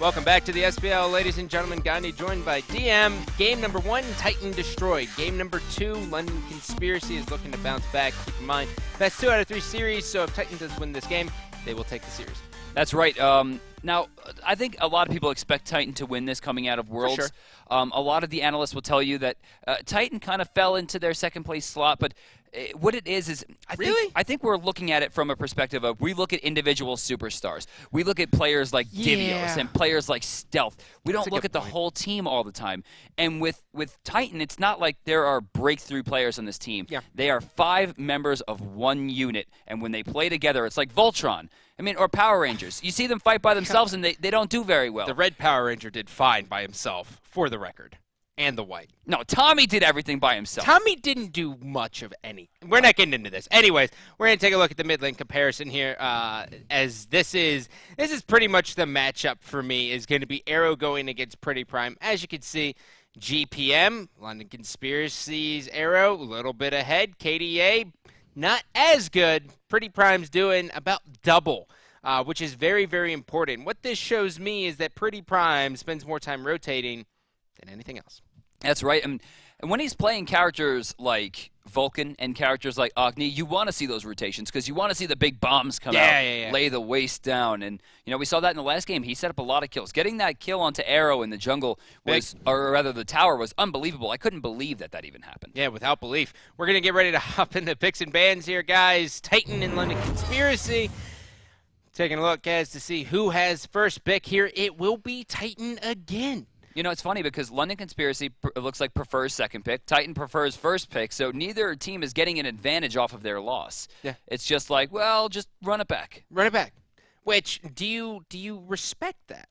Welcome back to the SPL, ladies and gentlemen. Gandhi joined by DM. Game number 1, Titan destroyed. Game number 2, London Conspiracy is looking to bounce back. Keep in mind, best 2 out of 3 series, so if Titan does win this game, they will take the series. That's right. Now, I think a lot of people expect Titan to win this coming out of Worlds. For sure. A lot of the analysts will tell you that Titan kind of fell into their second place slot, but what it is I think we're looking at it from a perspective of we look at individual superstars. We look at players like Divios and players like Stealth. We don't look at the whole team all the time. And with Titan, it's not like there are breakthrough players on this team. Yeah. They are 5 members of one unit, and when they play together, it's like Voltron. I mean, or Power Rangers. You see them fight by themselves, and they don't do very well. The red Power Ranger did fine by himself, for the record, and the white. No, Tommy did everything by himself. Tommy didn't do much of any. We're not getting into this. Anyways, we're going to take a look at the mid-lane comparison here, as this is pretty much the matchup for me, is going to be Arrow going against Pretty Prime. As you can see, GPM, London Conspiracy's Arrow, a little bit ahead. KDA, not as good. Pretty Prime's doing about double, which is very, very important. What this shows me is that Pretty Prime spends more time rotating than anything else. That's right. And when he's playing characters like Vulcan and characters like Agni, you want to see those rotations because you want to see the big bombs come out, lay the waste down. And, you know, we saw that in the last game. He set up a lot of kills. Getting that kill onto Arrow in the jungle was, or rather the tower, was unbelievable. I couldn't believe that even happened. Yeah, without belief. We're going to get ready to hop into picks and bans here, guys. Titan and London Conspiracy. Taking a look, guys, to see who has first pick here. It will be Titan again. You know, it's funny because London Conspiracy looks like prefers second pick. Titan prefers first pick, so neither team is getting an advantage off of their loss. Yeah. It's just like, well, just run it back. Run it back. Which, do you respect that?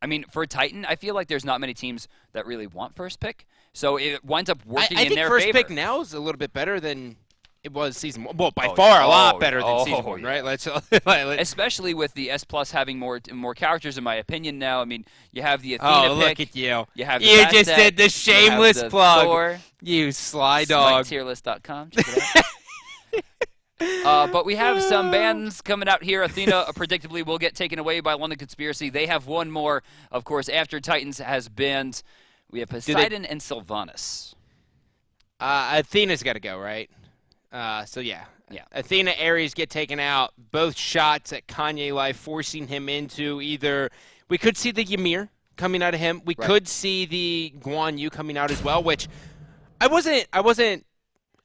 I mean, for Titan, I feel like there's not many teams that really want first pick, so it winds up working in their favor. I think first pick now is a little bit better than it was season 1. Well, by far a lot better than season 1, right? Let's especially with the S+ having more characters, in my opinion. Now, I mean, you have the Athena pick. Oh, look at you! You have you just did the shameless plug. Thor, you sly dog. SmiteTierList.com. Check it out. But we have some bans coming out here. Athena predictably will get taken away by London Conspiracy. They have one more, of course, after Titans has banned. We have Poseidon and Sylvanas. Athena's got to go, right? So yeah. Athena, Ares get taken out. Both shots at Kanye Life, forcing him into either. We could see the Ymir coming out of him. We could see the Guan Yu coming out as well, which I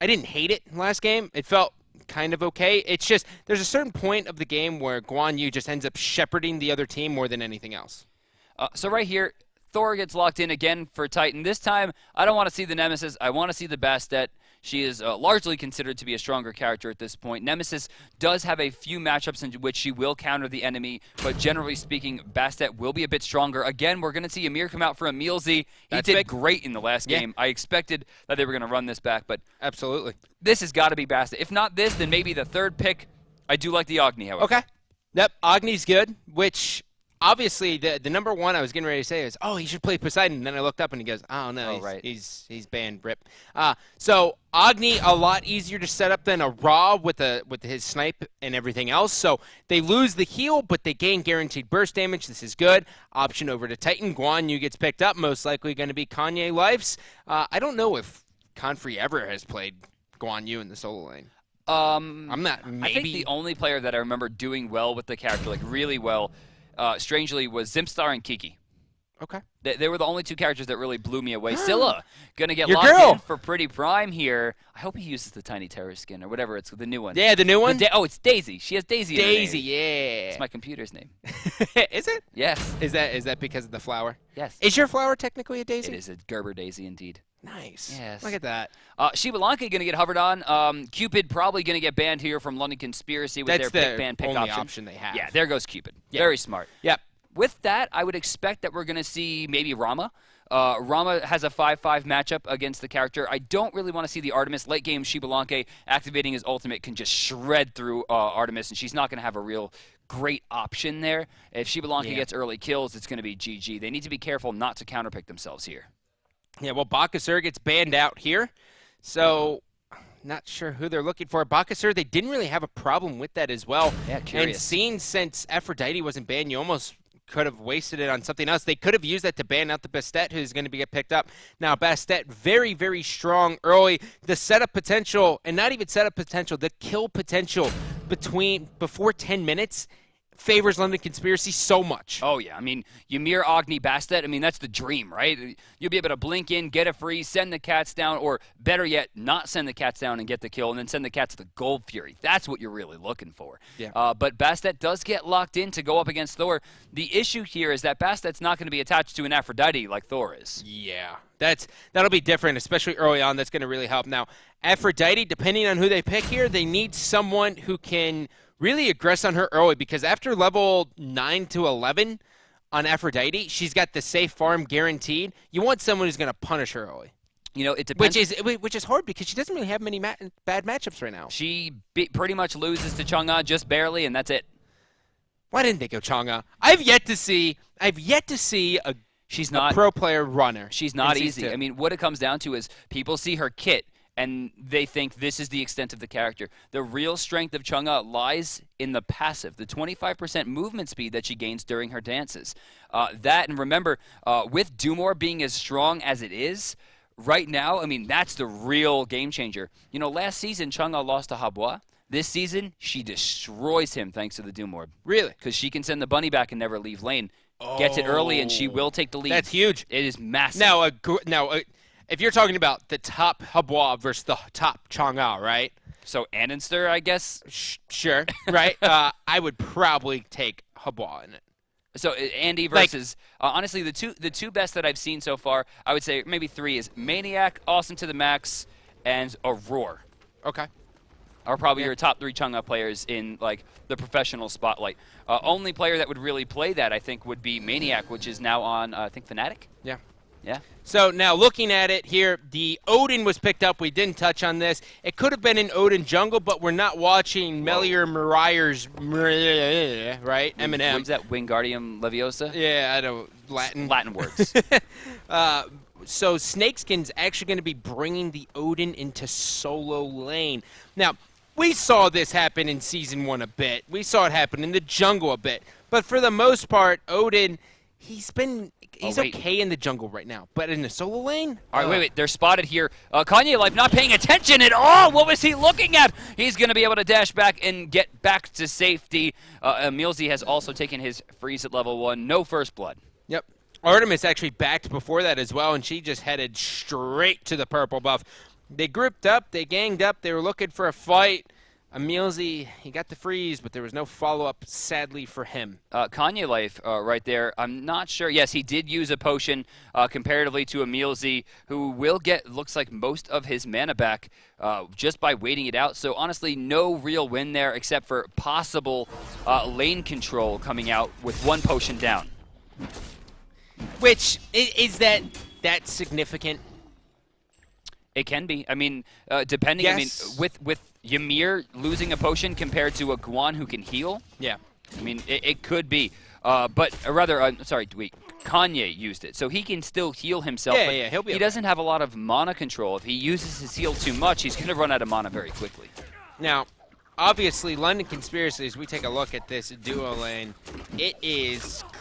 didn't hate it last game. It felt kind of okay. It's just there's a certain point of the game where Guan Yu just ends up shepherding the other team more than anything else. So right here, Thor gets locked in again for Titan. This time, I don't want to see the Nemesis. I want to see the Bastet. She is largely considered to be a stronger character at this point. Nemesis does have a few matchups in which she will counter the enemy, but generally speaking, Bastet will be a bit stronger. Again, we're going to see Ymir come out for Emilzy. He did great in the last game. I expected that they were going to run this back, but absolutely, this has got to be Bastet. If not this, then maybe the third pick. I do like the Agni, however. Okay. Yep, Agni's good, which obviously the number one I was getting ready to say is, oh, he should play Poseidon. And then I looked up and he goes, oh, no, he's banned, rip. So Agni, a lot easier to set up than a Ra with his snipe and everything else. So they lose the heal, but they gain guaranteed burst damage. This is good. Option over to Titan. Guan Yu gets picked up, most likely going to be Kanye Life's. I don't know if Confree ever has played Guan Yu in the solo lane. I'm not, maybe. I think the only player that I remember doing well with the character, like really well, strangely, was Zimstar and Kiki. Okay. They were the only 2 characters that really blew me away. Scylla, gonna get Your locked girl. in for Pretty Prime here. I hope he uses the Tiny Terror skin or whatever. It's the new one. Yeah, the new one? It's Daisy. She has Daisy in her name. Yeah. It's my computer's name. Is it? Yes. Is that because of the flower? Yes. Is your flower technically a daisy? It is a Gerber Daisy indeed. Nice. Yes. Look at that. Xbalanque going to get hovered on. Cupid probably going to get banned here from London Conspiracy with That's their pick only option. option they have. Yeah, there goes Cupid. Very smart. Yep. With that, I would expect that we're going to see maybe Rama. Rama has a 5-5 matchup against the character. I don't really want to see the Artemis. Late game, Xbalanque activating his ultimate can just shred through Artemis, and she's not going to have a real great option there. If Xbalanque gets early kills, it's going to be GG. They need to be careful not to counterpick themselves here. Yeah, well, Bakasur gets banned out here, so not sure who they're looking for. Bakasur, they didn't really have a problem with that as well. Yeah, curious. And seeing since Aphrodite wasn't banned, you almost could have wasted it on something else. They could have used that to ban out the Bastet, who's going to get picked up. Now, Bastet, very, very strong early. The setup potential, and not even setup potential, the kill potential before 10 minutes favors London Conspiracy so much. Oh, yeah. I mean, Ymir, Agni, Bastet, I mean, that's the dream, right? You'll be able to blink in, get a freeze, send the cats down, or better yet, not send the cats down and get the kill, and then send the cats to the Gold Fury. That's what you're really looking for. Yeah. But Bastet does get locked in to go up against Thor. The issue here is that Bastet's not going to be attached to an Aphrodite like Thor is. Yeah. That'll be different, especially early on. That's going to really help. Now, Aphrodite, depending on who they pick here, they need someone who can really aggress on her early, because after level 9 to 11 on Aphrodite, she's got the safe farm guaranteed. You want someone who's going to punish her early. You know, it depends. Which is hard because she doesn't really have many bad matchups right now. She pretty much loses to Chang'e just barely, and that's it. Why didn't they go Chang'e? I've yet to see a pro player runner. She's not easy. I mean, what it comes down to is people see her kit, and they think this is the extent of the character. The real strength of Chang'e lies in the passive, the 25% movement speed that she gains during her dances. And remember, with Dumor being as strong as it is, right now, I mean, that's the real game changer. You know, last season, Chang'e lost to Habois. This season, she destroys him thanks to the Dumor. Really? Because she can send the bunny back and never leave lane. Gets it early, and she will take the lead. That's huge. It is massive. Now, if you're talking about the top Habois versus the top Chang'e, right? So Annenster, I guess? Sure, right? I would probably take Habois in it. So Andy versus, honestly, the two best that I've seen so far, I would say maybe three is Maniac, Awesome to the Max, and Aurore. Okay. Are probably your top three Chang'e players in like the professional spotlight. Only player that would really play that, I think, would be Maniac, which is now on, I think, Fnatic? Yeah. Yeah. So now looking at it here, the Odin was picked up. We didn't touch on this. It could have been an Odin jungle, but we're not watching Melior Mariah's, right? Eminem. What's that? Wingardium Leviosa? Yeah, I don't. Latin words. So Snakeskin's actually going to be bringing the Odin into solo lane. Now, we saw this happen in Season 1 a bit. We saw it happen in the jungle a bit. But for the most part, Odin, he's okay in the jungle right now. But in the solo lane? All right, wait. They're spotted here. Kanye Life not paying attention at all. What was he looking at? He's going to be able to dash back and get back to safety. Emilzy has also taken his freeze at level 1. No first blood. Yep. Artemis actually backed before that as well, and she just headed straight to the purple buff. They grouped up, they ganged up, they were looking for a fight. Emilzy, he got the freeze, but there was no follow-up, sadly, for him. Kanye Life right there, I'm not sure. Yes, he did use a potion comparatively to Emilzy, who will get, looks like, most of his mana back just by waiting it out. So, honestly, no real win there except for possible lane control coming out with one potion down. Which, is that significant? It can be. I mean, depending. Yes. I mean, with Ymir losing a potion compared to a Guan who can heal. Yeah. I mean, it could be. But rather, sorry, wait. Kanye used it, so he can still heal himself. Yeah, he'll be. He doesn't have a lot of mana control. If he uses his heal too much, he's going to run out of mana very quickly. Now, obviously, London Conspiracy, as we take a look at this duo lane,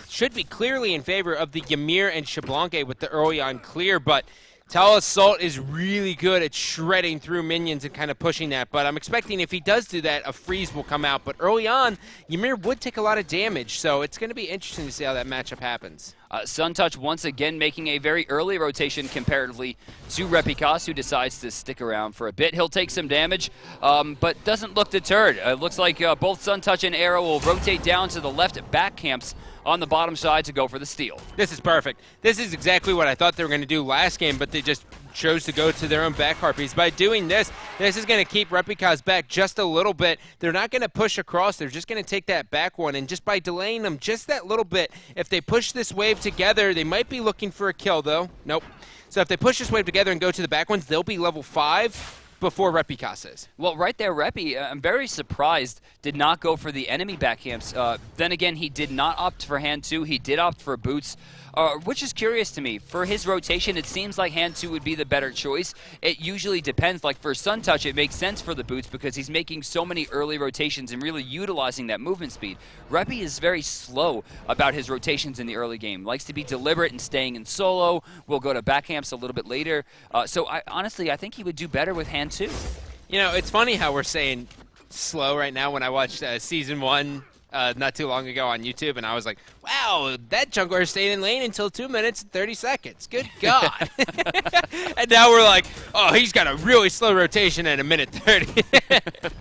should be clearly in favor of the Ymir and Xbalanque with the early on clear, but Tal Assault is really good at shredding through minions and kind of pushing that. But I'm expecting if he does do that, a freeze will come out. But early on, Ymir would take a lot of damage, so it's going to be interesting to see how that matchup happens. Suntouch once again making a very early rotation comparatively to Repikas, who decides to stick around for a bit. He'll take some damage, but doesn't look deterred. It looks like both Suntouch and Arrow will rotate down to the left back camps on the bottom side to go for the steal. This is perfect. This is exactly what I thought they were going to do last game, but they just chose to go to their own back harpies. By doing this is going to keep Repikas back just a little bit. They're not going to push across. They're just going to take that back one, and just by delaying them just that little bit, if they push this wave together, they might be looking for a kill, though. Nope. So if they push this wave together and go to the back ones, they'll be level 5. before Repicas is. Well, right there, Repi, I'm very surprised, did not go for the enemy backcamps. Then again, he did not opt for hand 2. He did opt for boots, which is curious to me. For his rotation, it seems like hand 2 would be the better choice. It usually depends. Like for Suntouch, it makes sense for the boots because he's making so many early rotations and really utilizing that movement speed. Repi is very slow about his rotations in the early game. Likes to be deliberate and staying in solo. We'll go to backcamps a little bit later. So honestly, I think he would do better with hand 2. You know, it's funny how we're saying slow right now. When I watched Season 1 not too long ago on YouTube, and I was like, wow, that jungler stayed in lane until 2 minutes and 30 seconds. Good God. And now we're like, oh, he's got a really slow rotation at 1:30.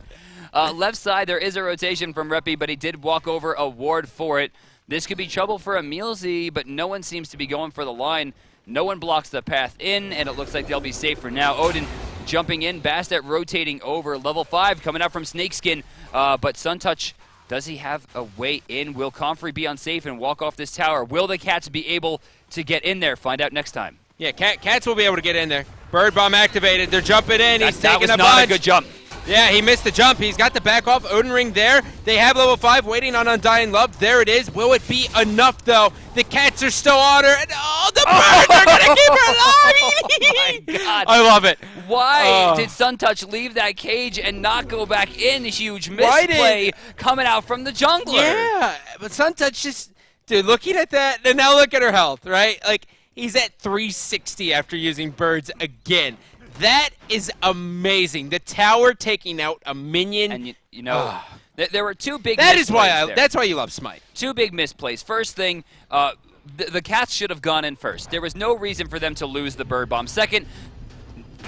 Left side, there is a rotation from Repi, but he did walk over a ward for it. This could be trouble for Emilzy, but no one seems to be going for the line. No one blocks the path in, and it looks like they'll be safe for now. Odin jumping in, Bastet rotating over. Level 5 coming out from Snakeskin, but Suntouch, does he have a way in? Will Comfrey be unsafe and walk off this tower? Will the Cats be able to get in there? Find out next time. Yeah, Cats will be able to get in there. Bird Bomb activated. They're jumping in. He's taking a bunch. That was not a good jump. Yeah, he missed the jump. He's got the back off. Odin Ring there. They have level 5 waiting on Undying Love. There it is. Will it be enough, though? The Cats are still on her. And, oh, the birds are going to keep her alive! Oh, my God. I love it. Why did Suntouch leave that cage and not go back in? Huge misplay coming out from the jungler. Yeah, but Suntouch just, dude, looking at that, and now look at her health, right? Like, he's at 360 after using birds again. That is amazing. The tower taking out a minion. And you know, there were two big That's why you love Smite. Two big misplays. First thing, the Cats should have gone in first. There was no reason for them to lose the bird bomb. Second,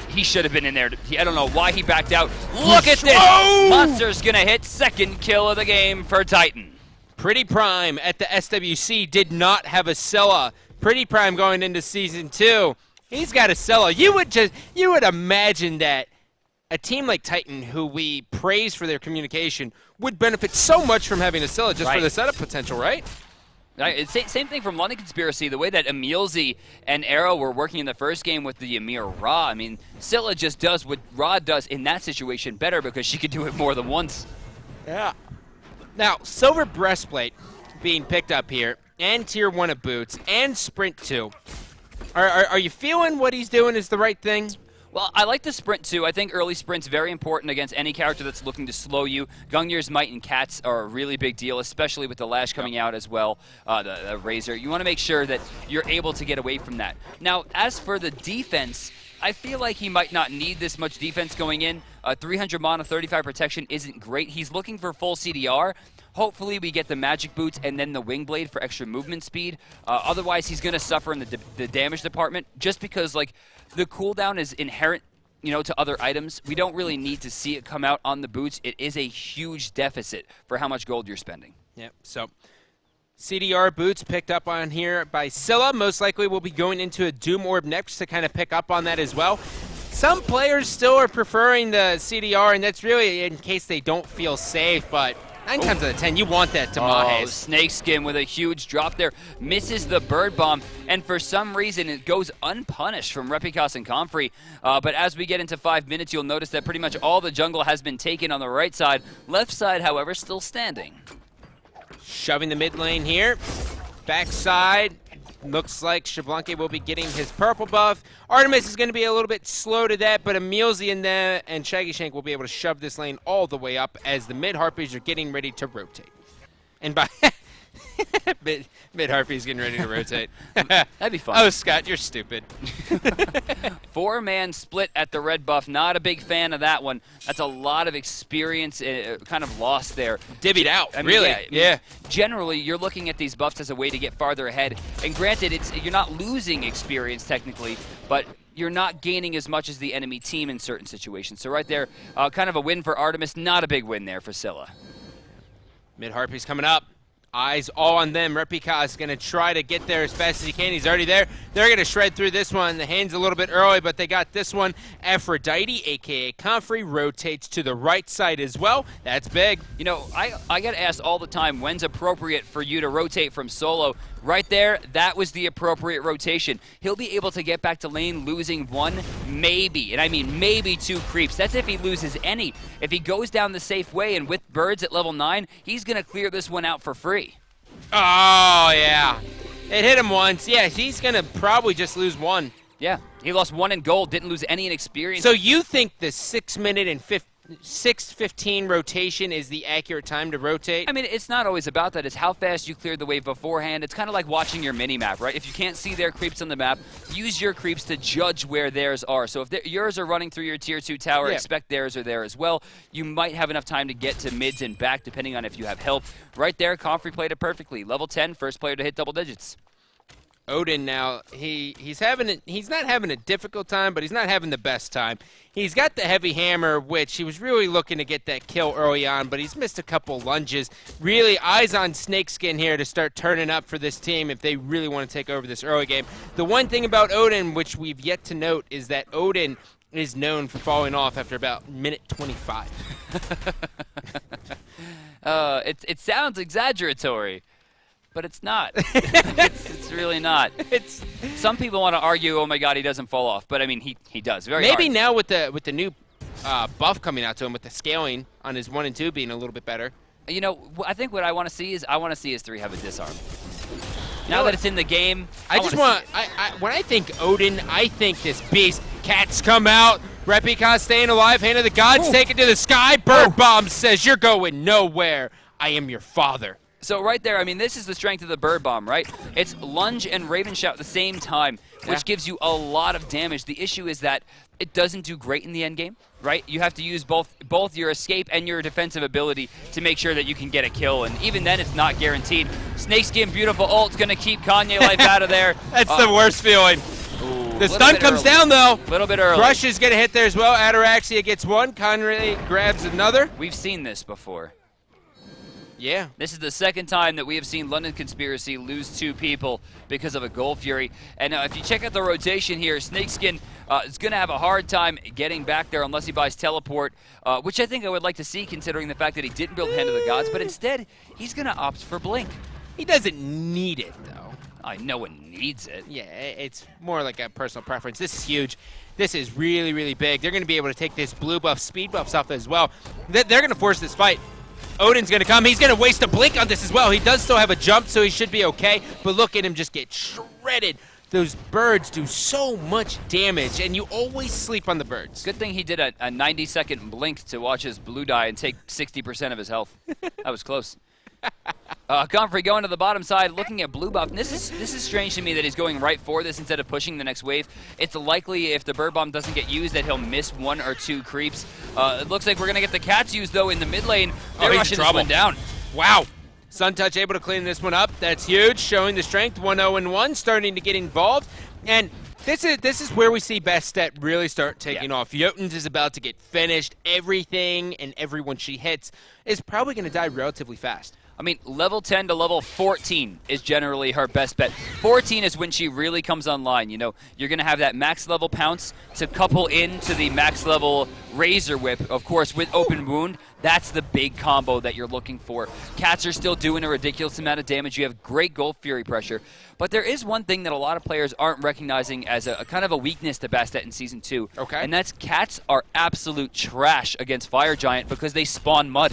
he should have been in there. I don't know why he backed out. Look at this. Monster's going to hit second kill of the game for Titan. Pretty Prime at the SWC did not have a Scylla. Pretty Prime going into Season 2. He's got a Scylla. You would imagine that a team like Titan, who we praise for their communication, would benefit so much from having a Scylla just for the setup potential, right? Same thing from London Conspiracy. The way that Emilzy and Arrow were working in the first game with the Ymir Ra. I mean, Scylla just does what Ra does in that situation better because she could do it more than once. Yeah. Now, Silver Breastplate being picked up here, and Tier 1 of boots, and Sprint 2. Are you feeling what he's doing is the right thing? Well, I like the sprint too. I think early sprint's very important against any character that's looking to slow you. Gungnir's Might and Cats are a really big deal, especially with the Lash coming out as well, the Razor. You want to make sure that you're able to get away from that. Now, as for the defense, I feel like he might not need this much defense going in. 300 mana, 35 protection isn't great. He's looking for full CDR. Hopefully we get the magic boots and then the wing blade for extra movement speed. Otherwise, he's going to suffer in the damage department just because, like, the cooldown is inherent, you know, to other items. We don't really need to see it come out on the boots. It is a huge deficit for how much gold you're spending. Yep. So CDR boots picked up on here by Scylla. Most likely we'll be going into a Doom Orb next to kind of pick up on that as well. Some players still are preferring the CDR, and that's really in case they don't feel safe, but 9 times out of 10, you want that to Mahes. Snakeskin with a huge drop there. Misses the bird bomb, and for some reason, it goes unpunished from Repicas and Comfrey. But as we get into 5 minutes, you'll notice that pretty much all the jungle has been taken on the right side. Left side, however, still standing. Shoving the mid lane here. Backside. Looks like Xbalanque will be getting his purple buff. Artemis is going to be a little bit slow to that, but Emilzy and Shaggy Shank will be able to shove this lane all the way up as the mid Harpies are getting ready to rotate. And by mid Harpies getting ready to rotate. That'd be fun. Oh, Scott, you're stupid. 4-man split at the red buff. Not a big fan of that one. That's a lot of experience kind of lost there. Divvied out, I mean, really. Yeah. Generally, you're looking at these buffs as a way to get farther ahead. And granted, you're not losing experience technically, but you're not gaining as much as the enemy team in certain situations. So right there, kind of a win for Artemis. Not a big win there for Scylla. Mid Harpies coming up. Eyes all on them. Repicas is going to try to get there as fast as he can. He's already there. They're going to shred through this one. The hand's a little bit early, but they got this one. Aphrodite, a.k.a. Comfrey, rotates to the right side as well. That's big. You know, I get asked all the time, when's appropriate for you to rotate from solo? Right there, that was the appropriate rotation. He'll be able to get back to lane losing 1, maybe, and I mean maybe 2 creeps. That's if he loses any. If he goes down the safe way and with birds at level 9, he's going to clear this one out for free. Oh, yeah. It hit him once. Yeah, he's going to probably just lose 1. Yeah, he lost 1 in gold, didn't lose any in experience. So you think the 6-minute and 6:15 rotation is the accurate time to rotate? I mean, it's not always about that. It's how fast you clear the wave beforehand. It's kind of like watching your mini-map, right? If you can't see their creeps on the map, use your creeps to judge where theirs are. So if yours are running through your tier 2 tower, expect theirs are there as well. You might have enough time to get to mids and back, depending on if you have help. Right there, Comfrey played it perfectly. Level 10, first player to hit double digits. Odin now, he's not having a difficult time, but he's not having the best time. He's got the heavy hammer, which he was really looking to get that kill early on, but he's missed a couple lunges. Really eyes on Snakeskin here to start turning up for this team if they really want to take over this early game. The one thing about Odin, which we've yet to note, is that Odin is known for falling off after about minute 25. It sounds exaggeratory. But it's not. It's really not. Some people want to argue, oh my God, he doesn't fall off. But I mean, he does very Maybe hard. now with the new buff coming out to him, with the scaling on his 1 and 2 being a little bit better. You know, I think what I want to see is his 3 have a disarm. Now that it's in the game, when I think Odin, I think this beast. Cats come out. Repicon staying alive. Hand of the gods taken to the sky. Bird Bomb says, you're going nowhere. I am your father. So right there, I mean, this is the strength of the Bird Bomb, right? It's lunge and Raven Shout at the same time, which gives you a lot of damage. The issue is that it doesn't do great in the end game, right? You have to use both your escape and your defensive ability to make sure that you can get a kill, and even then, it's not guaranteed. Snakeskin, beautiful ult's gonna keep Kanye life out of there. That's the worst feeling. The stun comes down, though. A little bit early. Crush is going to hit there as well. Ataraxia gets 1. Conrad grabs another. We've seen this before. Yeah. This is the second time that we have seen London Conspiracy lose 2 people because of a Gold Fury. And if you check out the rotation here, Snakeskin is going to have a hard time getting back there unless he buys Teleport, which I think I would like to see considering the fact that he didn't build Hand of the Gods, but instead, he's going to opt for Blink. He doesn't need it, though. I know one needs it. Yeah, it's more like a personal preference. This is huge. This is really, really big. They're going to be able to take this blue buff, speed buffs off as well. They're going to force this fight. Odin's going to come. He's going to waste a blink on this as well. He does still have a jump, so he should be okay. But look at him just get shredded. Those birds do so much damage, and you always sleep on the birds. Good thing he did a 90-second blink to watch his blue die and take 60% of his health. That was close. Comfrey going to the bottom side, looking at blue buff. And this is strange to me that he's going right for this instead of pushing the next wave. It's likely if the bird bomb doesn't get used that he'll miss 1 or 2 creeps. It looks like we're going to get the cats used, though, in the mid lane. They're rushing this one down. Wow. Suntouch able to clean this one up. That's huge, showing the strength. 1-0-1, starting to get involved. And this is where we see Bastet really start taking off. Jotuns is about to get finished. Everything and everyone she hits is probably going to die relatively fast. I mean, level 10 to level 14 is generally her best bet. 14 is when she really comes online. You know, you're going to have that max level pounce to couple into the max level Razor Whip, of course, with Open Wound. That's the big combo that you're looking for. Cats are still doing a ridiculous amount of damage. You have great Gold Fury pressure. But there is one thing that a lot of players aren't recognizing as a kind of a weakness to Bastet in Season 2. Okay. And that's cats are absolute trash against Fire Giant because they spawn mud.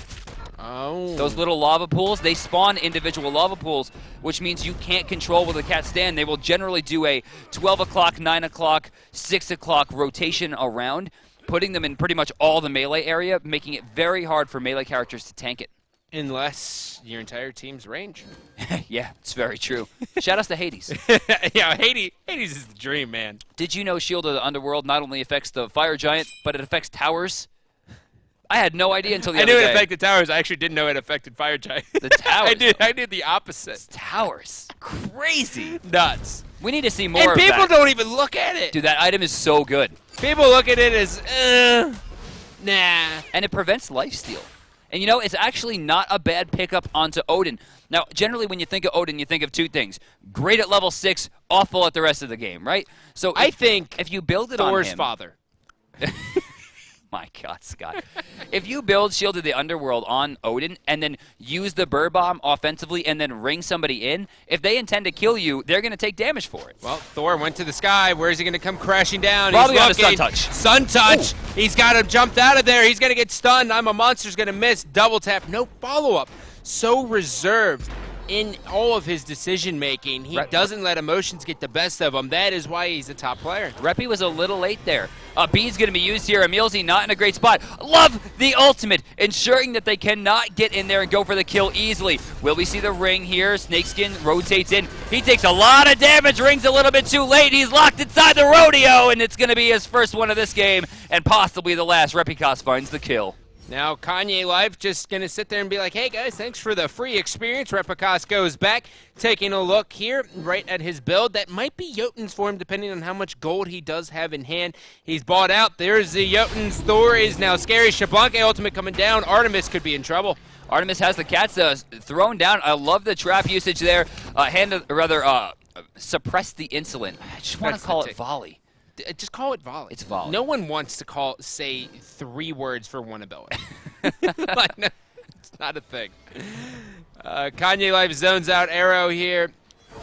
Oh. Those little lava pools, they spawn individual lava pools, which means you can't control where the cats stand. They will generally do a 12 o'clock, 9 o'clock, 6 o'clock rotation around, putting them in pretty much all the melee area, making it very hard for melee characters to tank it. Unless your entire team's range. Yeah, it's very true. Shout outs to Hades. Yeah, Hades is the dream, man. Did you know Shield of the Underworld not only affects the Fire Giant, but it affects towers? I had no idea until the other day. I knew it affected towers. I actually didn't know it affected Fire Giant. The towers? I did the opposite. It's towers. Crazy. Nuts. We need to see more and of that. people don't even look at it. Dude, that item is so good. People look at it as, nah. And it prevents lifesteal. And you know, it's actually not a bad pickup onto Odin. Now, generally when you think of Odin, you think of 2 things. Great at level 6, awful at the rest of the game, right? So I think if you build it Thor's on him, father. My God, Scott. If you build Shield of the Underworld on Odin and then use the Bird Bomb offensively and then ring somebody in, if they intend to kill you, they're going to take damage for it. Well, Thor went to the sky. Where is he going to come crashing down? Probably He's on a Sun Touch. Sun Touch. Ooh. He's got him jumped out of there. He's going to get stunned. I'm a Monster's going to miss. Double tap. No follow-up. So reserved in all of his decision-making. He doesn't let emotions get the best of him. That is why he's a top player. Reppy was a little late there. Bede's going to be used here. Emilzy not in a great spot. Love the ultimate, ensuring that they cannot get in there and go for the kill easily. Will we see the ring here? Snakeskin rotates in. He takes a lot of damage. Ring's a little bit too late. He's locked inside the rodeo, and it's going to be his first one of this game and possibly the last. Repicos finds the kill. Now Kanye Life just going to sit there and be like, hey guys, thanks for the free experience. Repicos goes back, taking a look here right at his build. That might be Jotun's for him depending on how much gold he does have in hand. He's bought out. There's the Jotun's. Thor is now scary. Xbalanque ultimate coming down. Artemis could be in trouble. Artemis has the cats thrown down. I love the trap usage there. Suppress the insolent. I just want to call it volley. Just call it volley. It's volley. No one wants to say 3 words for one ability. Like, no, it's not a thing. Kanye Life zones out arrow here.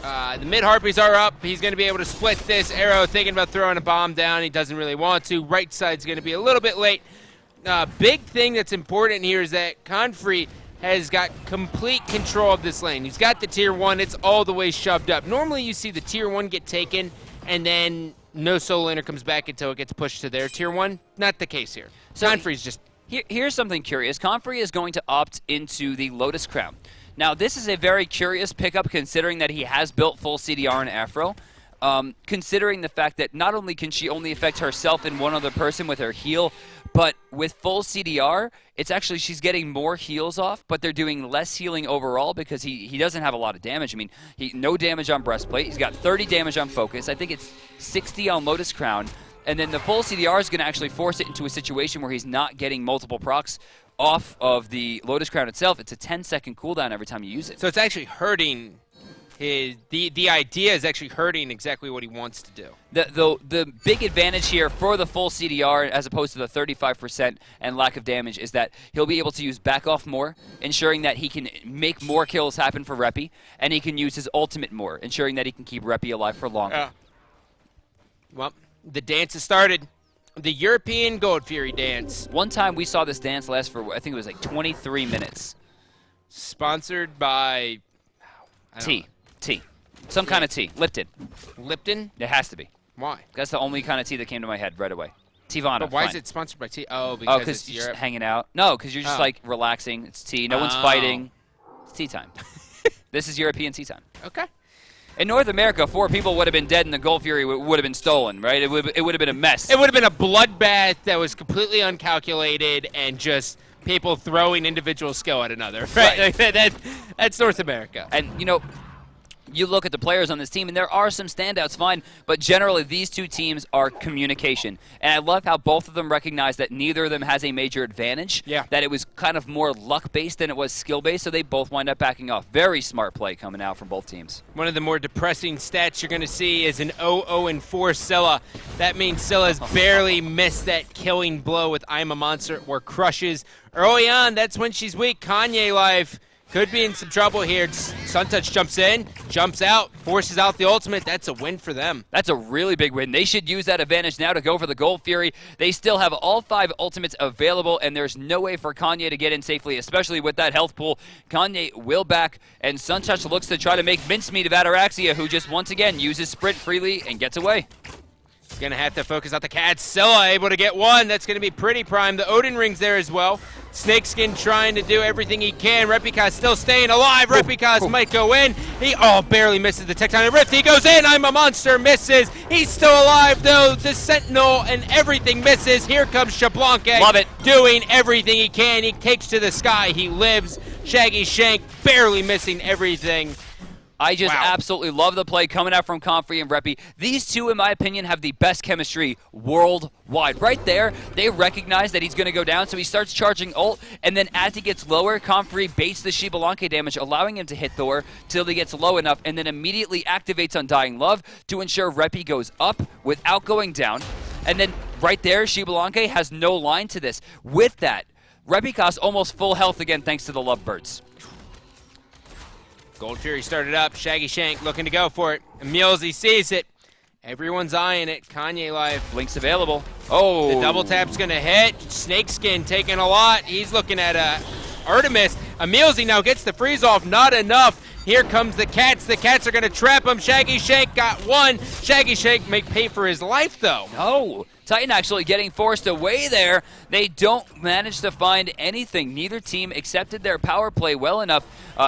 The mid harpies are up. He's going to be able to split this arrow, thinking about throwing a bomb down. He doesn't really want to. Right side's going to be a little bit late. Big thing that's important here is that Confrey has got complete control of this lane. He's got the tier 1. It's all the way shoved up. Normally you see the tier 1 get taken and then no solo laner comes back until it gets pushed to their tier 1. Not the case here. So Confrey's just... Here's something curious. Confrey is going to opt into the Lotus Crown. Now, this is a very curious pickup considering that he has built full CDR in Afro. Considering the fact that not only can she only affect herself and one other person with her heal, but with full CDR, it's actually she's getting more heals off, but they're doing less healing overall because he doesn't have a lot of damage. I mean, no damage on Breastplate. He's got 30 damage on Focus. I think it's 60 on Lotus Crown. And then the full CDR is going to actually force it into a situation where he's not getting multiple procs off of the Lotus Crown itself. It's a 10-second cooldown every time you use it. So it's actually hurting the idea is actually hurting exactly what he wants to do. The big advantage here for the full CDR as opposed to the 35% and lack of damage is that he'll be able to use back off more, ensuring that he can make more kills happen for Reppy, and he can use his ultimate more, ensuring that he can keep Reppy alive for longer. Well, the dance has started. The European Gold Fury dance. One time we saw this dance last for, I think it was like 23 minutes. Sponsored by... Tea. Some kind of tea. Lipton. Lipton? It has to be. Why? That's the only kind of tea that came to my head right away. Teavana. But why fine. is it sponsored by tea? Oh, because it's you're Europe. just hanging out. No, because you're just like relaxing. It's tea. No one's fighting. It's tea time. This is European tea time. Okay. In North America, 4 people would have been dead and the Gold Fury would have been stolen, right? It would have been a mess. It would have been a bloodbath that was completely uncalculated and just people throwing individual skill at another. Right? That's North America. And, you know, you look at the players on this team, and there are some standouts, fine, but generally these two teams are communication. And I love how both of them recognize that neither of them has a major advantage, that it was kind of more luck-based than it was skill-based, so they both wind up backing off. Very smart play coming out from both teams. One of the more depressing stats you're going to see is an 0-0-4 Scylla. That means Scylla's barely missed that killing blow with I'm a Monster or crushes. Early on, that's when she's weak. Kanye Life could be in some trouble here. Suntouch jumps in, jumps out, forces out the ultimate. That's a win for them. That's a really big win. They should use that advantage now to go for the Gold Fury. They still have all 5 ultimates available, and there's no way for Kanye to get in safely, especially with that health pool. Kanye will back, and Suntouch looks to try to make mincemeat of Ataraxia, who just once again uses sprint freely and gets away. Going to have to focus out the cats. Scylla able to get one. That's going to be pretty prime. The Odin ring's there as well. Snakeskin trying to do everything he can. Repicos still staying alive. Repicos might go in. He barely misses the Tectonic Rift. He goes in. I'm a Monster. Misses. He's still alive though. The Sentinel and everything misses. Here comes Xbalanque. Love it. Doing everything he can. He takes to the sky. He lives. Shaggy Shank barely missing everything. I just absolutely love the play coming out from Confrey and Reppy. These two, in my opinion, have the best chemistry worldwide. Right there, they recognize that he's going to go down, so he starts charging ult, and then as he gets lower, Confrey baits the Xbalanque damage, allowing him to hit Thor till he gets low enough, and then immediately activates Undying Love to ensure Reppy goes up without going down. And then right there, Xbalanque has no line to this. With that, Repikas almost full health again thanks to the Lovebirds. Gold Fury started up. Shaggy Shank looking to go for it. Emilzy sees it. Everyone's eyeing it. Kanye Life. Blink's available. Oh. The double tap's going to hit. Snakeskin taking a lot. He's looking at Artemis. Emilzy now gets the freeze off. Not enough. Here comes the Cats. The Cats are going to trap him. Shaggy Shank got one. Shaggy Shank may pay for his life, though. No. Titan actually getting forced away there. They don't manage to find anything. Neither team accepted their power play well enough.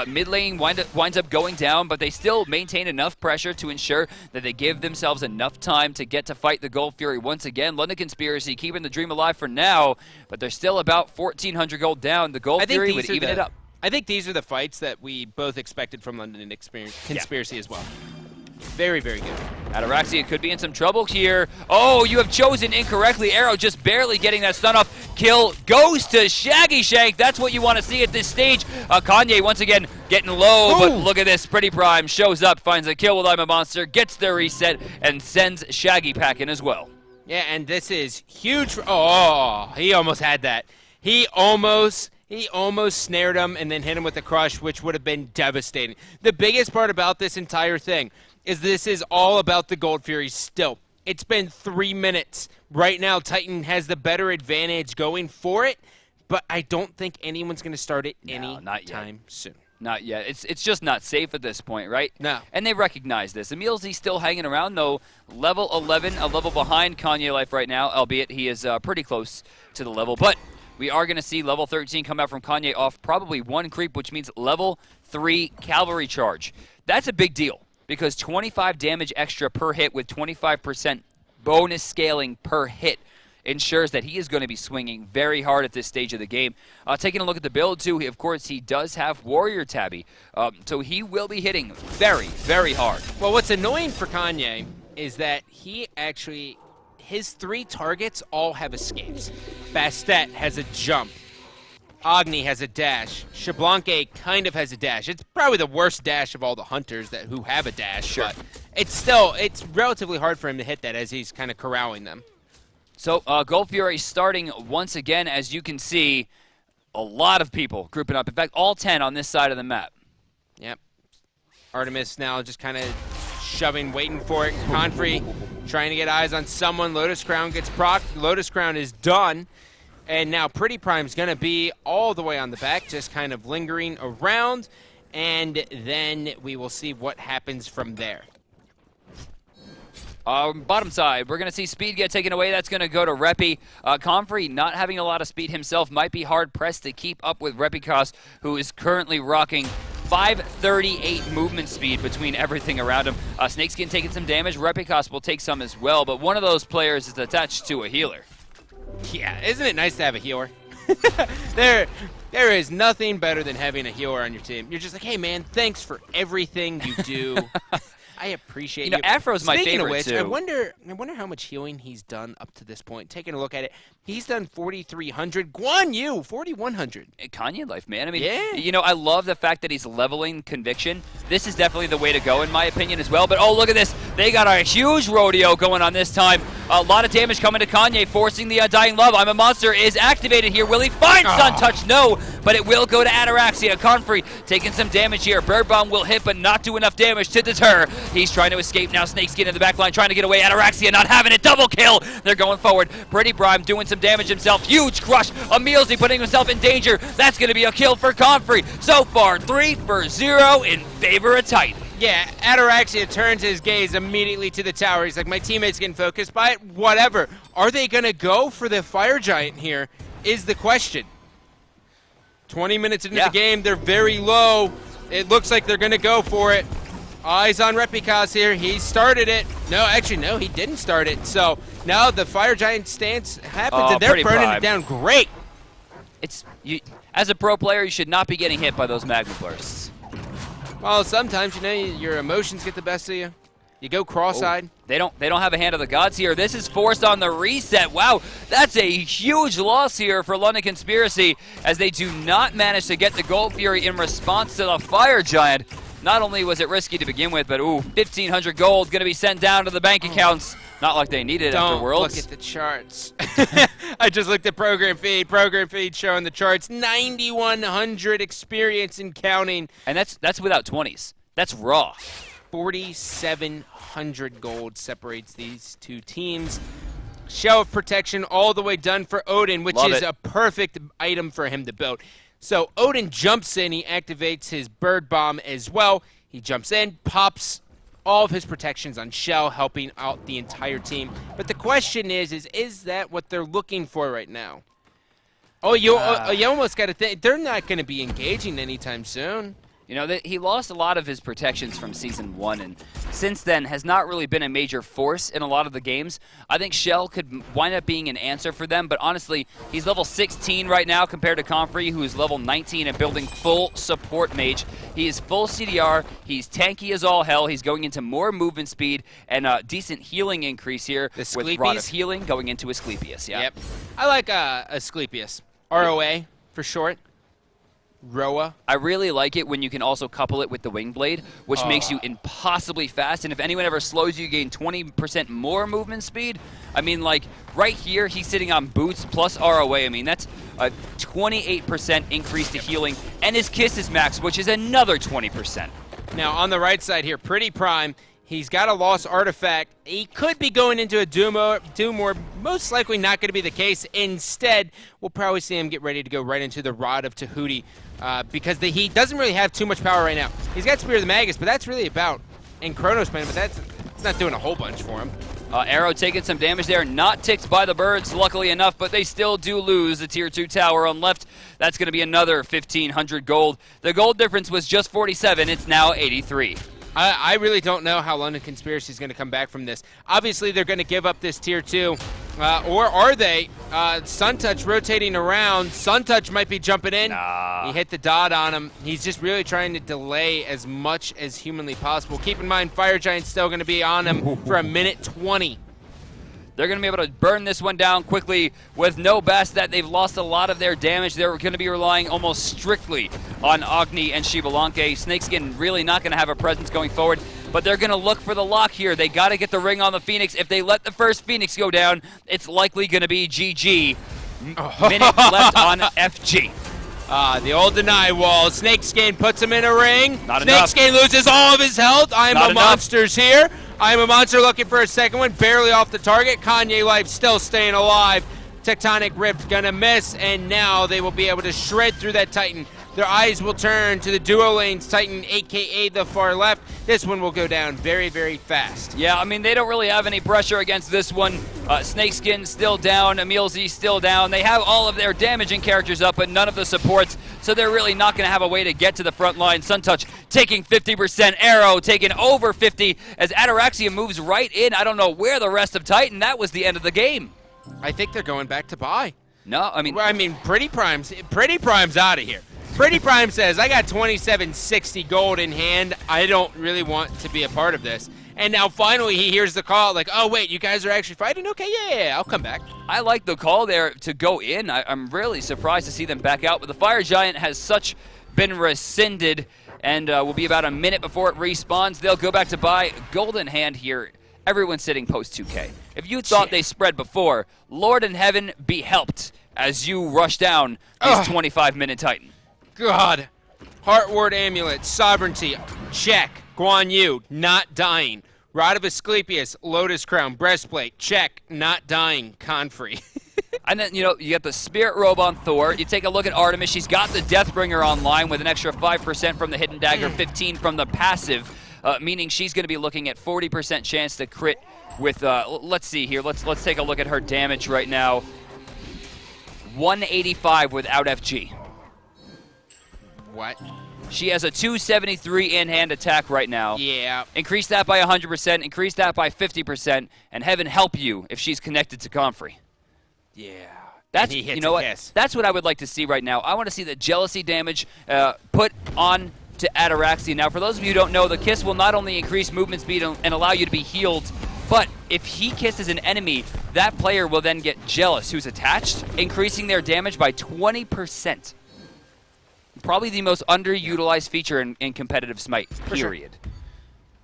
Mid lane winds up going down, but they still maintain enough pressure to ensure that they give themselves enough time to get to fight the Gold Fury once again. London Conspiracy keeping the dream alive for now, but they're still about 1,400 gold down. The Gold Fury would even it up. I think these are the fights that we both expected from London Conspiracy as well. Very, very good. Ataraxia could be in some trouble here. Oh, you have chosen incorrectly. Arrow just barely getting that stun off. Kill goes to Shaggy Shank. That's what you want to see at this stage. Kanye once again getting low, but look at this. Pretty Prime shows up, finds a kill with I'm a Monster, gets the reset, and sends Shaggy packing as well. Yeah, and this is huge. Oh, he almost had that. He almost snared him and then hit him with the crush, which would have been devastating. The biggest part about this entire thing is this is all about the Gold Fury still. It's been 3 minutes. Right now, Titan has the better advantage going for it, but I don't think anyone's going to start it anytime soon. Not yet. It's just not safe at this point, right? No. And they recognize this. Emilzy still hanging around, though. Level 11, a level behind Kanye Life right now, albeit he is pretty close to the level. But we are going to see level 13 come out from Kanye off probably one creep, which means level 3 cavalry charge. That's a big deal, because 25 damage extra per hit with 25% bonus scaling per hit ensures that he is going to be swinging very hard at this stage of the game. Taking a look at the build, too, of course, he does have Warrior Tabby, so he will be hitting very, very hard. Well, what's annoying for Kanye is that his 3 targets all have escapes. Bastet has a jump. Agni has a dash. Xbalanque kind of has a dash. It's probably the worst dash of all the hunters who have a dash, but it's relatively hard for him to hit that as he's kind of corralling them. So Gold Fury starting once again, as you can see, a lot of people grouping up. In fact, all 10 on this side of the map. Yep. Artemis now just kind of shoving, waiting for it. Confrey trying to get eyes on someone. Lotus Crown gets procced. Lotus Crown is done. And now Pretty Prime's going to be all the way on the back, just kind of lingering around. And then we will see what happens from there. Bottom side, we're going to see speed get taken away. That's going to go to Repi. Comfrey, not having a lot of speed himself, might be hard-pressed to keep up with Repikas, who is currently rocking 538 movement speed between everything around him. Snakeskin taking some damage. Repikas will take some as well, but one of those players is attached to a healer. Yeah, isn't it nice to have a healer? There is nothing better than having a healer on your team. You're just like, hey, man, thanks for everything you do. I appreciate you. You know, Afro's my favorite, of which, too. I wonder how much healing he's done up to this point. Taking a look at it, he's done 4,300. Guan Yu, 4,100. Kanye Life, man. I mean, yeah. You know, I love the fact that he's leveling Conviction. This is definitely the way to go, in my opinion, as well. But, oh, look at this. They got a huge rodeo going on this time. A lot of damage coming to Kanye, forcing the Undying Love. I'm a Monster is activated here. Will he find Sun Touch? No, but it will go to Ataraxia. Confrey taking some damage here. Bird Bomb will hit, but not do enough damage to deter. He's trying to escape now. Snakeskin in the back line, trying to get away. Ataraxia not having it. Double kill. They're going forward. Pretty Prime doing some damage himself. Huge crush. Emilzy putting himself in danger. That's going to be a kill for Confrey. So far, 3 for 0 in favor of Titan. Yeah, Ataraxia turns his gaze immediately to the tower. He's like, my teammates getting focused by it. Whatever. Are they going to go for the Fire Giant here is the question. 20 minutes into the game, they're very low. It looks like they're going to go for it. Eyes on Repikas here. He started it. No, actually, no, he didn't start it. So now the Fire Giant stance happens, and they're burning it down great. As a pro player, you should not be getting hit by those magma bursts. Well, sometimes, you know, your emotions get the best of you. You go cross-eyed. They don't have a hand of the gods here. This is forced on the reset. Wow, that's a huge loss here for London Conspiracy, as they do not manage to get the Gold Fury in response to the Fire Giant. not only was it risky to begin with, but ooh, 1,500 gold going to be sent down to the bank accounts. Not like they needed it after Worlds. Look at the charts. I just looked at program feed. Program feed showing the charts. 9,100 experience and counting. And that's without 20s. That's raw. 4,700 gold separates these two teams. Shell of Protection all the way done for Odin, which is a perfect item for him to build. So Odin jumps in. He activates his Bird Bomb as well. He jumps in, pops all of his protections on Shell, helping out the entire team. But the question is that what they're looking for right now? Oh, you almost got to think. They're not going to be engaging anytime soon. You know, he lost a lot of his protections from Season 1, and since then has not really been a major force in a lot of the games. I think Shell could wind up being an answer for them, but honestly, he's level 16 right now compared to Comfrey, who is level 19 and building full support mage. He is full CDR, he's tanky as all hell, he's going into more movement speed and a decent healing increase here with Rod of Healing going into Asclepius. Yeah. Yep. I like Asclepius. ROA for short. Roa. I really like it when you can also couple it with the Wing Blade, which makes you impossibly fast. And if anyone ever slows you, gain 20% more movement speed. I mean, like, right here, he's sitting on boots plus ROA. I mean, that's a 28% increase to healing. And his Kiss is max, which is another 20%. Now, on the right side here, Pretty Prime. He's got a lost artifact. He could be going into a Doom War. Most likely not going to be the case. Instead, we'll probably see him get ready to go right into the Rod of Tahuti because he doesn't really have too much power right now. He's got Spear of the Magus, but that's really about, and Chronos Man, but it's not doing a whole bunch for him. Arrow taking some damage there, not ticked by the birds, luckily enough, but they still do lose the Tier 2 tower on left. That's going to be another 1,500 gold. The gold difference was just 47. It's now 83. I really don't know how London Conspiracy is going to come back from this. Obviously, they're going to give up this Tier 2. Or are they? Suntouch rotating around. Suntouch might be jumping in. Nah. He hit the dot on him. He's just really trying to delay as much as humanly possible. Keep in mind, Fire Giant's still going to be on him for a minute 20. They're going to be able to burn this one down quickly with no Bastet. They've lost a lot of their damage. They're going to be relying almost strictly on Agni and Xbalanque. Snakeskin really not going to have a presence going forward, but they're going to look for the lock here. They got to get the ring on the Phoenix. If they let the first Phoenix go down, it's likely going to be GG. Minute left on FG. The old deny wall. Snakeskin puts him in a ring. Not enough. Snakeskin loses all of his health. I'm a monster's here. I'm a monster looking for a second one. Barely off the target. Kanye Life still staying alive. Tectonic Rift gonna miss, and now they will be able to shred through that Titan. Their eyes will turn to the duo lanes Titan, a.k.a. the far left. This one will go down very, very fast. Yeah, I mean, they don't really have any pressure against this one. Snakeskin still down, Emil Z still down. They have all of their damaging characters up, but none of the supports, so they're really not going to have a way to get to the front line. Suntouch taking 50%, Arrow taking over 50 as Ataraxia moves right in. I don't know where the rest of Titan, that was the end of the game. I think they're going back to buy. No, I mean, Pretty Prime's out of here. Pretty Prime says, I got 2760 gold in hand. I don't really want to be a part of this. And now finally he hears the call like, oh, wait, you guys are actually fighting? Okay, yeah, I'll come back. I like the call there to go in. I'm really surprised to see them back out, but the Fire Giant has been rescinded and will be about a minute before it respawns. They'll go back to buy. Golden hand here. Everyone's sitting post 2K. If you thought they spread before, Lord in Heaven be helped as you rush down this 25-minute Titan. God. Heart Ward Amulet, Sovereignty, check. Guan Yu, not dying. Rod of Asclepius, Lotus Crown, Breastplate, check. Not dying. Confrey. And then, you get the Spirit Robe on Thor. You take a look at Artemis. She's got the Deathbringer online with an extra 5% from the Hidden Dagger, 15 from the passive, meaning she's going to be looking at 40% chance to crit with, let's see here. Let's take a look at her damage right now. 185 without FG. What? She has a 273 in-hand attack right now. Yeah. Increase that by 100%, increase that by 50%, and heaven help you if she's connected to Comfrey. Yeah. That's, you know what? Kiss. That's what I would like to see right now. I want to see the jealousy damage put on to Ataraxia. Now, for those of you who don't know, the kiss will not only increase movement speed and allow you to be healed, but if he kisses an enemy, that player will then get jealous who's attached, increasing their damage by 20%. probably the most underutilized feature in competitive Smite, period. Sure.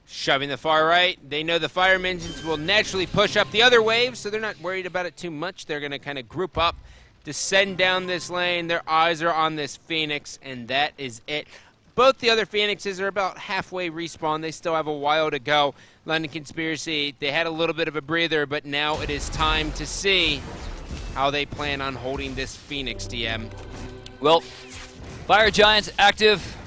Shoving the far right. They know the fire minions will naturally push up the other wave, so they're not worried about it too much. They're going to kind of group up, descend down this lane. Their eyes are on this Phoenix, and that is it. Both the other Phoenixes are about halfway respawn. They still have a while to go. London Conspiracy, they had a little bit of a breather, but now it is time to see how they plan on holding this Phoenix, DM. Well, Fire Giant's active.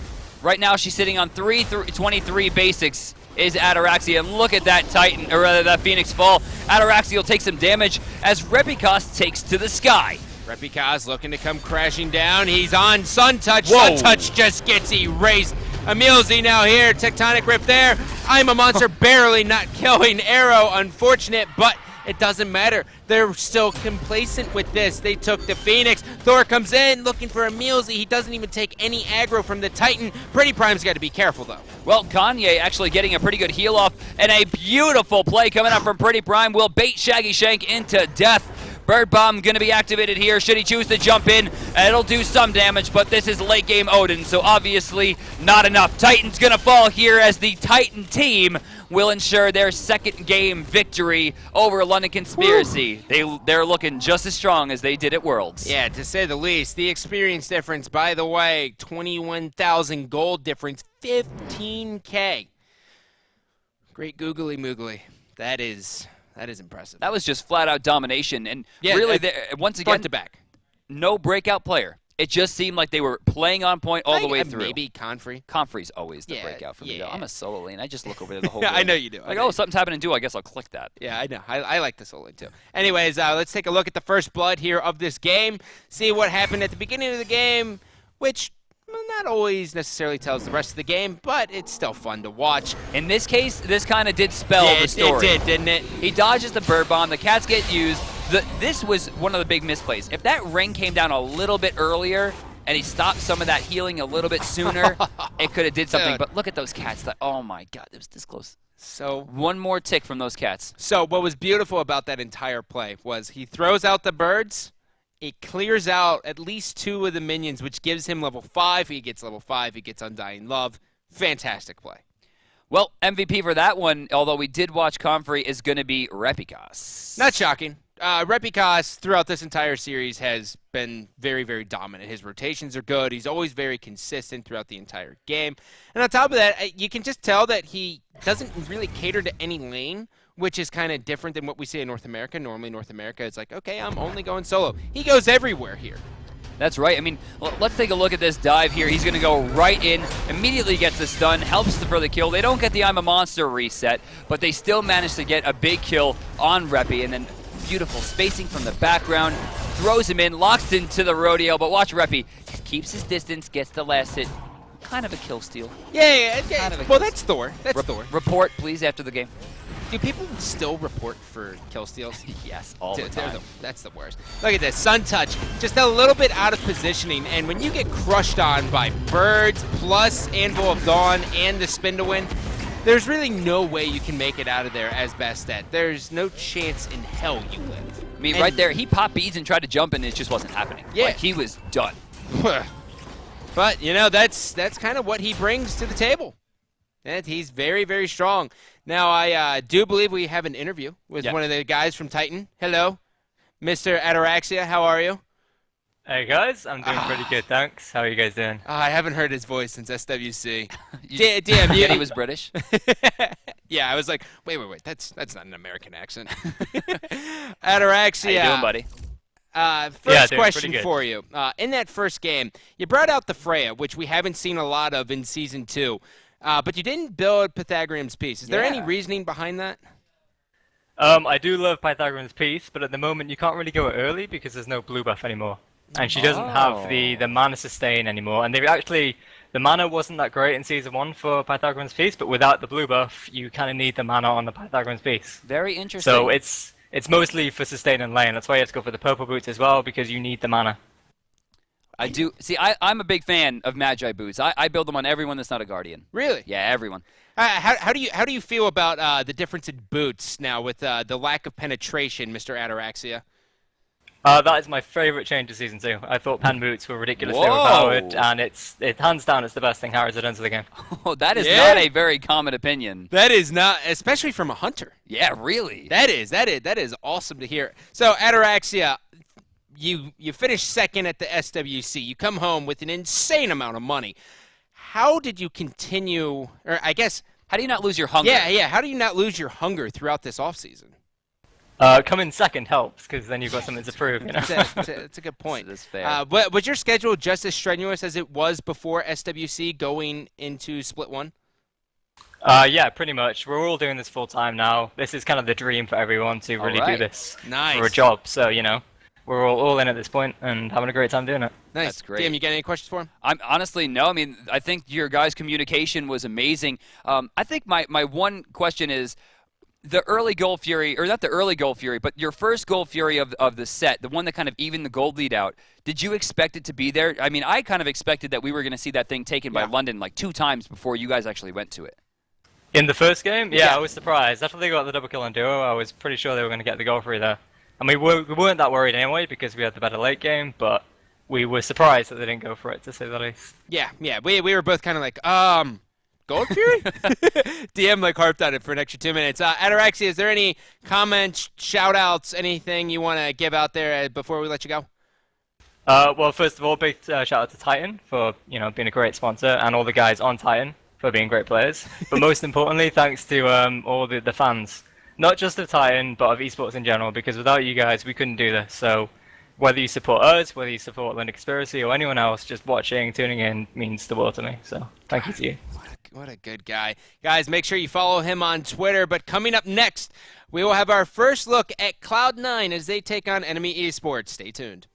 Right now she's sitting on 323 basics. Is Ataraxia, and look at that Titan, or rather that Phoenix fall. Ataraxia will take some damage as Repicos takes to the sky. Repicos looking to come crashing down. He's on Sun Touch. Whoa. Sun Touch just gets erased. Emilzy now here. Tectonic Rip there. I'm a monster barely not killing Arrow. Unfortunate, but it doesn't matter. They're still complacent with this. They took the Phoenix. Thor comes in looking for Emilzy. He doesn't even take any aggro from the Titan. Pretty Prime's got to be careful, though. Well, Kanye actually getting a pretty good heal off, and a beautiful play coming up from Pretty Prime will bait Shaggy Shank into death. Bird Bomb going to be activated here. Should he choose to jump in, it'll do some damage, but this is late game Odin, so obviously not enough. Titan's going to fall here as the Titan team will ensure their second game victory over London Conspiracy. They're looking just as strong as they did at Worlds. Yeah, to say the least. The experience difference, by the way, 21,000 gold difference, 15K. Great googly moogly. That is impressive. That was just flat-out domination, and yeah, really, once again, front to back. No breakout player. It just seemed like they were playing on point all the way through. Maybe Confrey. Confrey's always the breakout for me, though. I'm a solo lane. I just look over there the whole game. I know you do. Like, oh, something's happening too. I guess I'll click that. Yeah, I know. I like the solo lane, too. Anyways, let's take a look at the first blood here of this game. See what happened at the beginning of the game, which not always necessarily tells the rest of the game, but it's still fun to watch. In this case, this kind of did spell the story. It did, didn't it? He dodges the bird bomb. The cats get used. This was one of the big misplays. If that ring came down a little bit earlier and he stopped some of that healing a little bit sooner, it could have did something. Dude. But look at those cats. Oh, my God. It was this close. So one more tick from those cats. So what was beautiful about that entire play was he throws out the birds. It clears out at least 2 of the minions, which gives him level 5. He gets level 5. He gets Undying Love. Fantastic play. Well, MVP for that one, although we did watch Comfrey, is going to be Repicos. Not shocking. Repicos, throughout this entire series, has been very, very dominant. His rotations are good. He's always very consistent throughout the entire game. And on top of that, you can just tell that he doesn't really cater to any lane, which is kind of different than what we see in North America. Normally, North America is like, okay, I'm only going solo. He goes everywhere here. That's right. I mean, let's take a look at this dive here. He's going to go right in, immediately gets the stun, helps for the kill. They don't get the I'm a Monster reset, but they still manage to get a big kill on Reppy, and then beautiful spacing from the background, throws him in, locks into the rodeo, but watch Reppy. Keeps his distance, gets the last hit. Kind of a kill steal. Yeah. Well, that's Thor. That's Thor. Report, please, after the game. Do people still report for kill steals? Yes, all the time. That's the worst. Look at this. Sun Touch, just a little bit out of positioning, and when you get crushed on by birds plus Anvil of Dawn and the Spindlewin, there's really no way you can make it out of there as Bastet. There's no chance in hell you live. I mean, right there, he popped beads and tried to jump, and it just wasn't happening. Yeah. Like, he was done. But, you know, that's kind of what he brings to the table. And he's very, very strong. Now, I do believe we have an interview with one of the guys from Titan. Hello, Mr. Ataraxia. How are you? Hey, guys. I'm doing pretty good, thanks. How are you guys doing? I haven't heard his voice since SWC. Damn, he was British? Yeah, I was like, wait. That's not an American accent. Ataraxia. How you doing, buddy? First question for you. In that first game, you brought out the Freya, which we haven't seen a lot of in Season 2. But you didn't build Pythagorean's Piece. Is there any reasoning behind that? I do love Pythagorean's Piece, but at the moment you can't really go early because there's no blue buff anymore. And she doesn't have the mana sustain anymore. And the mana wasn't that great in Season 1 for Pythagorean's Piece, but without the blue buff, you kind of need the mana on the Pythagorean's Piece. Very interesting. So it's mostly for sustain and lane. That's why you have to go for the purple boots as well, because you need the mana. I do. See, I'm a big fan of Magi boots. I build them on everyone that's not a Guardian. Really? Yeah, everyone. How do you feel about the difference in boots now with the lack of penetration, Mr. Ataraxia? That is my favorite change of Season 2. I thought pen boots were ridiculously overpowered, and hands down it's the best thing hi-rez has done to the game. Oh, that is not a very common opinion. That is not, especially from a hunter. Yeah, really. That is awesome to hear. So, Ataraxia, you finished second at the SWC. You come home with an insane amount of money. How did you continue, or I guess... How do you not lose your hunger? Yeah. How do you not lose your hunger throughout this offseason? Coming second helps, because then you've got something to prove, you know? That's a good point. That's fair. But was your schedule just as strenuous as it was before SWC going into Split 1? Yeah, pretty much. We're all doing this full time now. This is kind of the dream for everyone to really do this for a job. So, you know, we're all in at this point and having a great time doing it. Nice. That's great. DM, you got any questions for him? I'm honestly, no. I mean, I think your guys' communication was amazing. I think my one question is, the early Gold Fury, or not the early Gold Fury, but your first Gold Fury of the set, the one that kind of evened the gold lead out, did you expect it to be there? I mean, I kind of expected that we were going to see that thing taken by London like 2 times before you guys actually went to it. In the first game? Yeah, I was surprised. After they got the double kill on Duo, I was pretty sure they were going to get the Gold Fury there. I mean, we weren't that worried anyway because we had the better late game, but we were surprised that they didn't go for it, to say the least. Yeah. We were both kind of like, Gold Fury? DM like harped on it for an extra 2 minutes. Ataraxia, is there any comments, shout-outs, anything you want to give out there before we let you go? Well, first of all, big shout out to Titan for being a great sponsor, and all the guys on Titan for being great players. But most importantly, thanks to all the fans, not just of Titan, but of esports in general, because without you guys, we couldn't do this. So whether you support us, whether you support London Conspiracy, or anyone else, just watching, tuning in means the world to me. So thank you to you. What a good guy. Guys, make sure you follow him on Twitter. But coming up next, we will have our first look at Cloud9 as they take on Enemy Esports. Stay tuned.